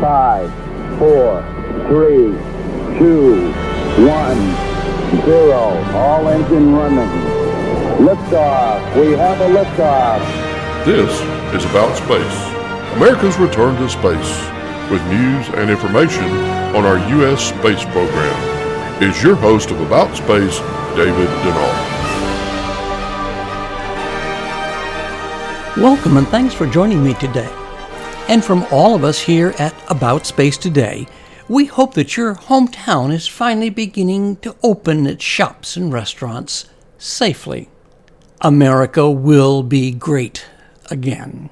5, 4, 3, 2, 1, 0. All engine running. Liftoff. We have a liftoff. This is About Space, America's return to space, with news and information on our U.S. space program. Is your host of About Space, David Denal. Welcome and thanks for joining me today. And from all of us here at About Space Today, we hope that your hometown is finally beginning to open its shops and restaurants safely. America will be great again.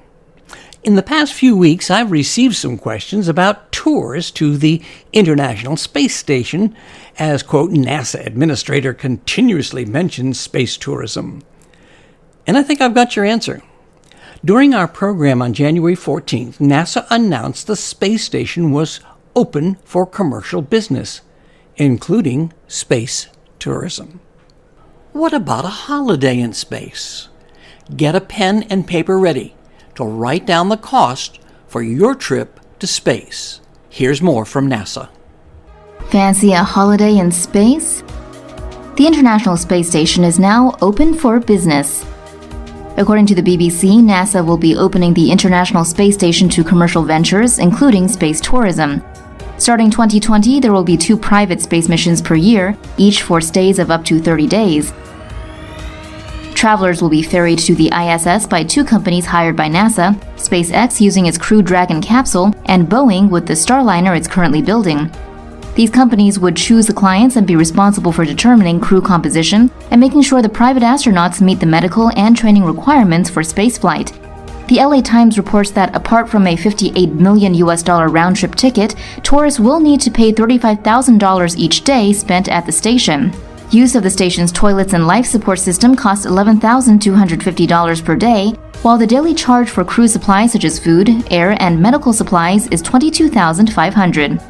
In the past few weeks, I've received some questions about tours to the International Space Station, as, quote, NASA Administrator continuously mentions space tourism. And I think I've got your answer. During our program on January 14th, NASA announced the space station was open for commercial business, including space tourism. What about a holiday in space? Get a pen and paper ready to write down the cost for your trip to space. Here's more from NASA. Fancy a holiday in space? The International Space Station is now open for business. According to the BBC, NASA will be opening the International Space Station to commercial ventures, including space tourism. Starting 2020, there will be 2 private space missions per year, each for stays of up to 30 days. Travelers will be ferried to the ISS by 2 companies hired by NASA, SpaceX using its Crew Dragon capsule, and Boeing with the Starliner it's currently building. These companies would choose the clients and be responsible for determining crew composition and making sure the private astronauts meet the medical and training requirements for spaceflight. The LA Times reports that apart from a $58 million round-trip ticket, tourists will need to pay $35,000 each day spent at the station. Use of the station's toilets and life support system costs $11,250 per day, while the daily charge for crew supplies such as food, air, and medical supplies is $22,500.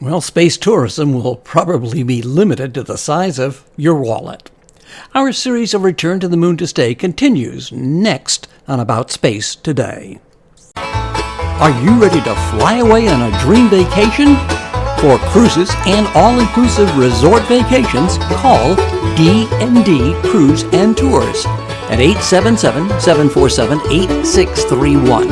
Well, space tourism will probably be limited to the size of your wallet. Our series of Return to the Moon to Stay continues next on About Space Today. Are you ready to fly away on a dream vacation? For cruises and all-inclusive resort vacations, call D&D Cruise and Tours at 877-747-8631.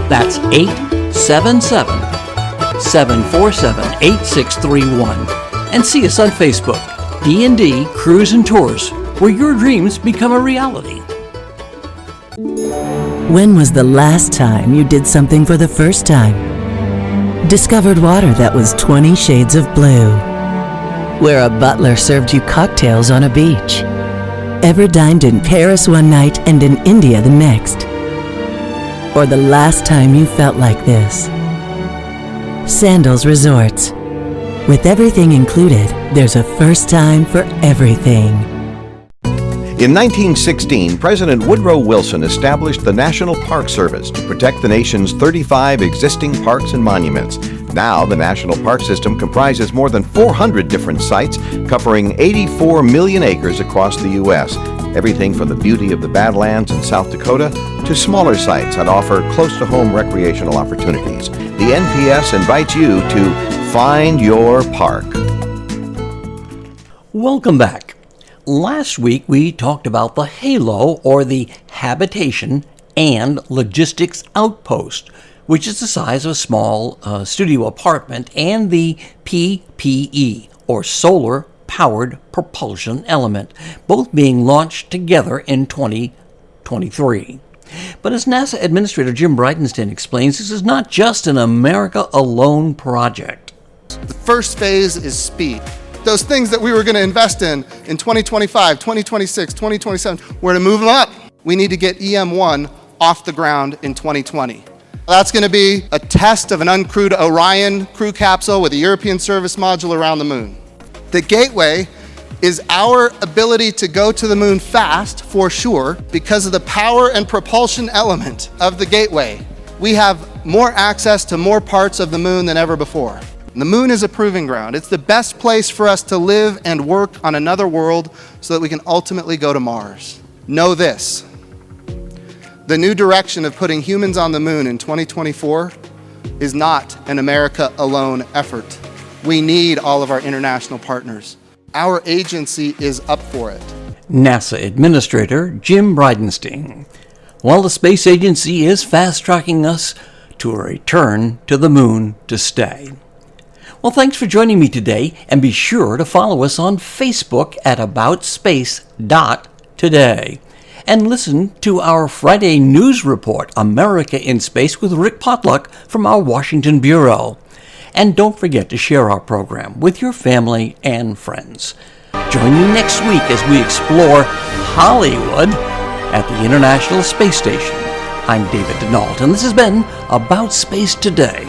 That's 877-747-8631. And see us on Facebook, D&D Cruise and Tours, where your dreams become a reality. When was the last time you did something for the first time? Discovered water that was 20 shades of blue. Where a butler served you cocktails on a beach. Ever dined in Paris one night and in India the next? Or the last time you felt like this? Sandals Resorts. With everything included, there's a first time for everything. In 1916, President Woodrow Wilson established the National Park Service to protect the nation's 35 existing parks and monuments. Now, the National Park System comprises more than 400 different sites covering 84 million acres across the U.S. Everything from the beauty of the Badlands in South Dakota to smaller sites that offer close-to-home recreational opportunities. The NPS invites you to find your park. Welcome back. Last week, we talked about the HALO, or the Habitation and Logistics Outpost, which is the size of a small studio apartment, and the PPE, or Solar Powered Propulsion Element, both being launched together in 2023. But as NASA Administrator Jim Bridenstien explains, this is not just an America alone project. The first phase is speed. Those things that we were going to invest in 2025, 2026, 2027, we're going to move them up. We need to get EM1 off the ground in 2020. That's going to be a test of an uncrewed Orion crew capsule with a European service module around the moon. The Gateway is our ability to go to the moon fast, for sure, because of the power and propulsion element of the Gateway. We have more access to more parts of the moon than ever before. The moon is a proving ground. It's the best place for us to live and work on another world so that we can ultimately go to Mars. Know this: the new direction of putting humans on the moon in 2024 is not an America alone effort. We need all of our international partners. Our agency is up for it. NASA Administrator Jim Bridenstien. Well, the space agency is fast-tracking us to a return to the moon to stay. Well, thanks for joining me today, and be sure to follow us on Facebook at aboutspace.today. And listen to our Friday news report, America in Space, with Rick Potluck from our Washington Bureau. And don't forget to share our program with your family and friends. Join me next week as we explore Hollywood at the International Space Station. I'm David Denault, and this has been About Space Today.